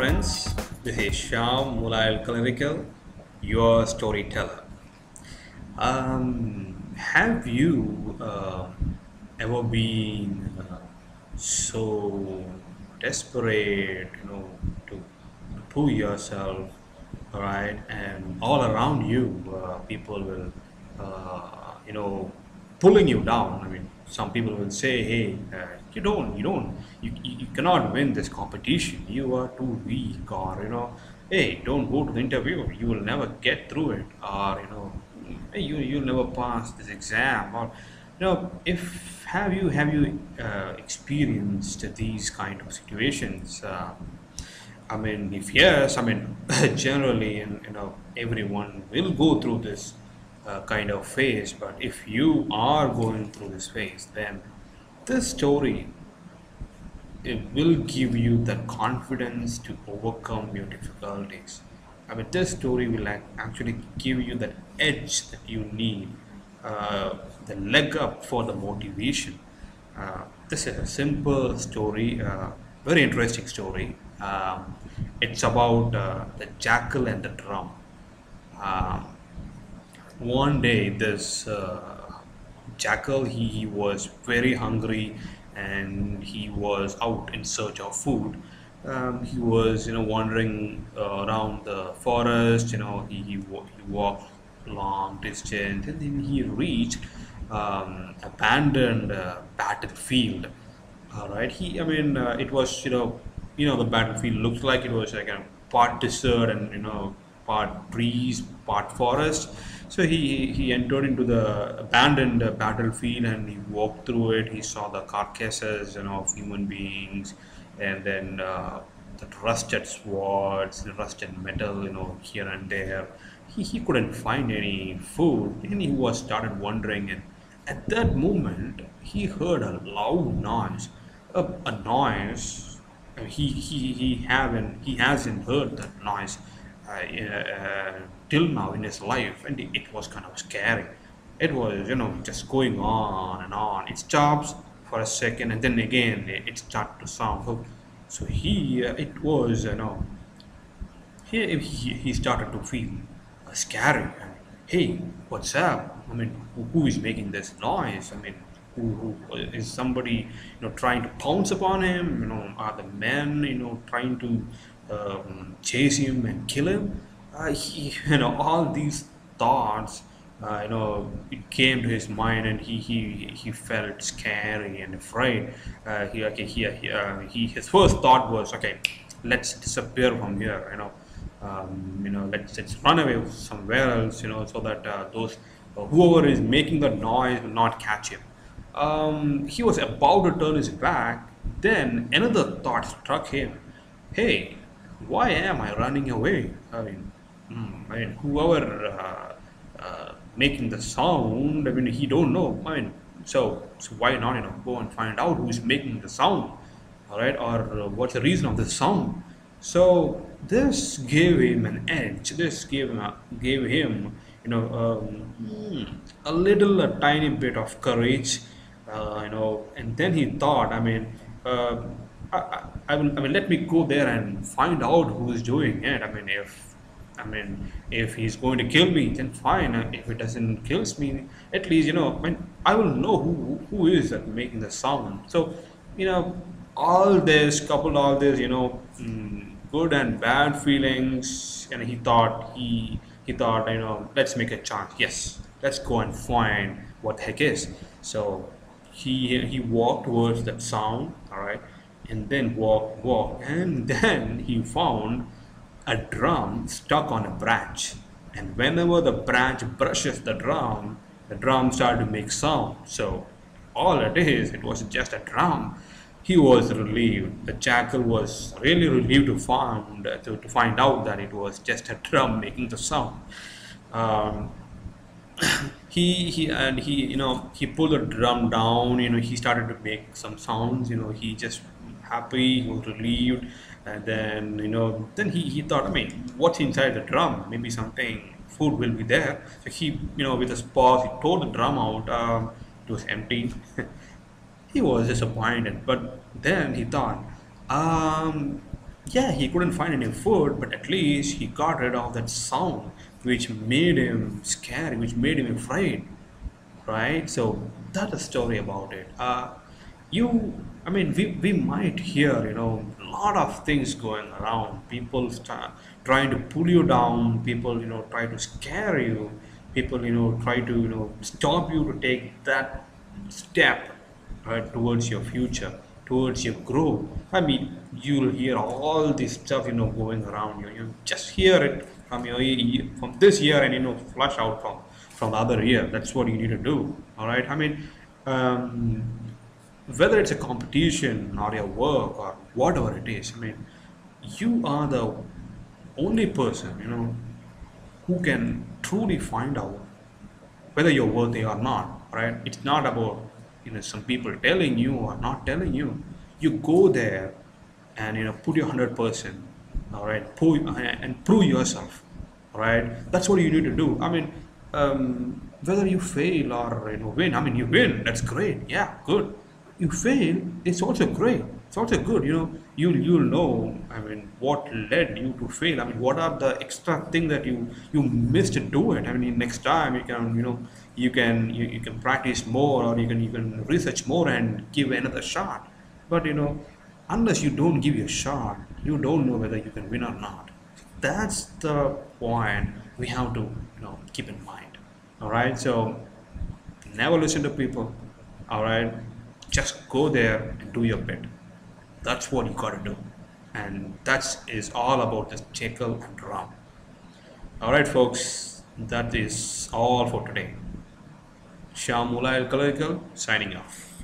friends, this is Shyam Moolayilkalarikkal, your storyteller. Have you ever been so desperate, to prove yourself, right? And all around you, people will, pulling you down. I mean, some people will say, "Hey, you cannot win this competition. You are too weak," or "Hey, don't go to the interview. You will never get through it," or "Hey, you'll never pass this exam," or if have you experienced these kind of situations? I mean, if yes, I mean, generally, everyone will go through this kind of phase. But if you are going through this phase, then this story, it will give you the confidence to overcome your difficulties. I mean, this story will actually give you that edge that you need, the leg up for the motivation. This is a simple story, very interesting story. It's about the jackal and the drum. Um, One day, this jackal, he was very hungry, and he was out in search of food. He was wandering around the forest. He walked long distance, and then he reached abandoned battlefield. All right. It was the battlefield looked like it was like a part desert and part trees, part forest. So he entered into the abandoned battlefield, and he walked through it. He saw the carcasses, of human beings, and then the rusted swords, the rusted metal, here and there. He couldn't find any food, and he was started wondering. And at that moment, he heard a loud noise, a noise. He hasn't heard that noise till now in his life, and it was kind of scary. It was just going on and on. It stops for a second, and then again it starts to sound. So he it was he started to feel scary. And, hey, what's up? I mean, who is making this noise? I mean, who is somebody trying to pounce upon him? Are the men trying to chase him and kill him? All these thoughts, it came to his mind, and he felt scary and afraid. His first thought was, okay, let's disappear from here. Let's run away somewhere else. So that those whoever is making the noise will not catch him. He was about to turn his back. Then another thought struck him. Hey, why am I running away? Whoever making the sound, he don't know. So why not, go and find out who is making the sound, all right, or what's the reason of the sound. So this gave him an edge. This gave him, a tiny bit of courage, and then he thought, let me go there and find out who is doing it. If he's going to kill me, then fine. If it doesn't kills me, at least I will know who is that making the sound. So all this, good and bad feelings, and he thought, let's make a chance. Yes, let's go and find what the heck is. So he walked towards that sound, all right, and then walk, and then he found a drum stuck on a branch. And whenever the branch brushes the drum started to make sound. So all it was just a drum. He was relieved. The jackal was really relieved to find out that it was just a drum making the sound. Um, he pulled the drum down. He started to make some sounds. He just happy, he was relieved. And then he thought, what's inside the drum? Maybe something, food will be there. So he, with his paws, he tore the drum out. It was empty. He was disappointed, but then he thought, Yeah, he couldn't find any food, but at least he got rid of that sound which made him scared, which made him afraid, right? So that's a story about it. I mean, we might hear, a lot of things going around. People start trying to pull you down. People, try to scare you. People, try to, stop you to take that step, right, towards your future, towards your growth. I mean, you'll hear all this stuff, going around you. You just hear it from from this ear, and flush out from the other ear. That's what you need to do. All right. I mean, um, whether it's a competition or your work or whatever it is. I mean, you are the only person, who can truly find out whether you're worthy or not, right? It's not about some people telling you or not telling you. You go there and put your 100%, all right, and prove yourself, all right. That's what you need to do. I mean, whether you fail or win. I mean, you win, that's great, yeah, good. You fail, it's also great, it's also good. You'll know, I mean, what led you to fail. I mean, what are the extra thing that you missed to do it. I mean, next time you can you can practice more, or you can research more and give another shot. But unless you don't give your shot, you don't know whether you can win or not. That's the point we have to keep in mind. All right, so never listen to people. All right, just go there and do your bit. That's what you gotta do, and that is all about this Jackal and Drum. All right, folks, that is all for today. Shyam Moolayilkalarikkal signing off.